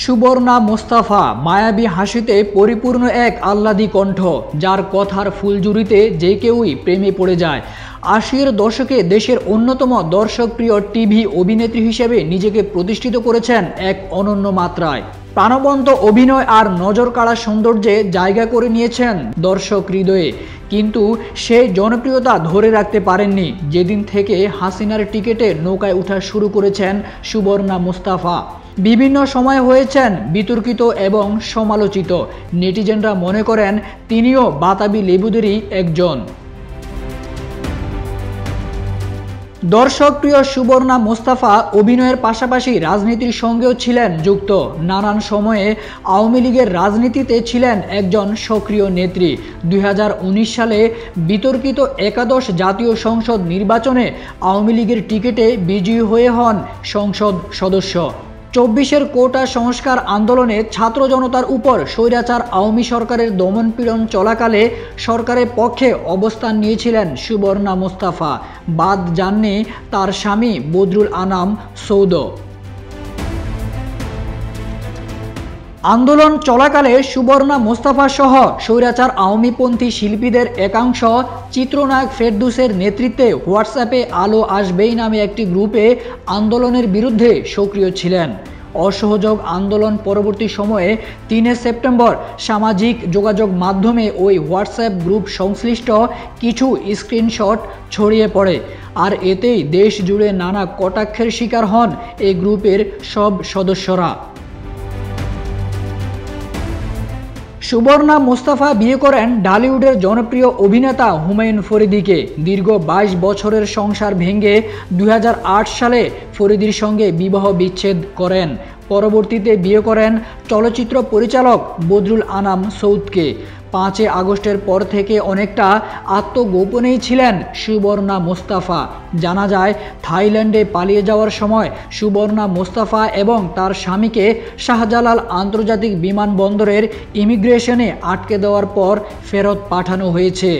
সুবর্ণা মোস্তফা মায়াবী হাসিতে পরিপূর্ণ এক আহ্লাদী কণ্ঠ, যার কথার ফুলঝুরিতে যে কেউই প্রেমে পড়ে যায়। ৮০-এর দশকে দেশের অন্যতম দর্শকপ্রিয় টিভি অভিনেত্রী হিসেবে নিজেকে প্রতিষ্ঠিত করেছেন এক অনন্য মাত্রায়। প্রাণবন্ত অভিনয় আর নজর কাড়া সৌন্দর্যে জায়গা করে নিয়েছেন দর্শক হৃদয়ে। কিন্তু সেই জনপ্রিয়তা ধরে রাখতে পারেননি যেদিন থেকে হাসিনার টিকেটে নৌকায় ওঠা শুরু করেছেন সুবর্ণা মোস্তফা। বিভিন্ন সময় হয়েছেন বিতর্কিত এবং সমালোচিত। নেটিজেনরা মনে করেন তিনিও বাতাবি লেবুদেরই একজন। দর্শকপ্রিয় সুবর্ণা মোস্তফা অভিনয়ের পাশাপাশি রাজনীতির সঙ্গেও ছিলেন যুক্ত। নানান সময়ে আওয়ামী লীগের রাজনীতিতে ছিলেন একজন সক্রিয় নেত্রী। ২০১৯ সালে বিতর্কিত একাদশ জাতীয় সংসদ নির্বাচনে আওয়ামী লীগের টিকিটে বিজয়ী হয়ে হন সংসদ সদস্য। ২৪-এর কোটা সংস্কার আন্দোলনে ছাত্র জনতার উপর স্বৈরাচার আওয়ামী সরকারের দমনপীড়ন চলাকালে সরকারের পক্ষে অবস্থান নিয়েছিলেন সুবর্ণা মোস্তফা। বাদ যাননি তার স্বামী বদরুল আনাম সৌদ। আন্দোলন চলাকালে সুবর্ণা মোস্তফা সহ স্বৈরাচার আওয়ামীপন্থী শিল্পীদের একাংশ চিত্রনায়ক ফেরদৌসের নেতৃত্বে হোয়াটসঅ্যাপে আলো আসবেই নামে একটি গ্রুপে আন্দোলনের বিরুদ্ধে সক্রিয় ছিলেন। অসহযোগ আন্দোলন পরবর্তী সময়ে ৩ সেপ্টেম্বর সামাজিক যোগাযোগ মাধ্যমে ওই হোয়াটসঅ্যাপ গ্রুপ সংশ্লিষ্ট কিছু স্ক্রিনশট ছড়িয়ে পড়ে, আর এতেই দেশ জুড়ে নানা কটাক্ষের শিকার হন এই গ্রুপের সব সদস্যরা। সুবর্ণা মোস্তফা বিয়ে করেন ঢালিউডের জনপ্রিয় অভিনেতা হুমায়ুন ফরিদীকে। দীর্ঘ ২২ বছরের সংসার ভেঙে ২০০৮ সালে ফরিদীর সঙ্গে বিবাহ বিচ্ছেদ করেন। পরবর্তীতে বিয়ে করেন চলচ্চিত্র পরিচালক বদরুল আনাম সৌদকে। ৫ আগস্টের পর থেকে অনেকটা আত্মগোপনেই ছিলেন সুবর্ণা মোস্তফা। জানা যায় থাইল্যান্ডে পালিয়ে যাওয়ার সময় সুবর্ণা মোস্তফা এবং তার স্বামীকে শাহজালাল আন্তর্জাতিক বিমানবন্দরের ইমিগ্রেশনে আটকে দেওয়ার পর ফেরত পাঠানো হয়েছে।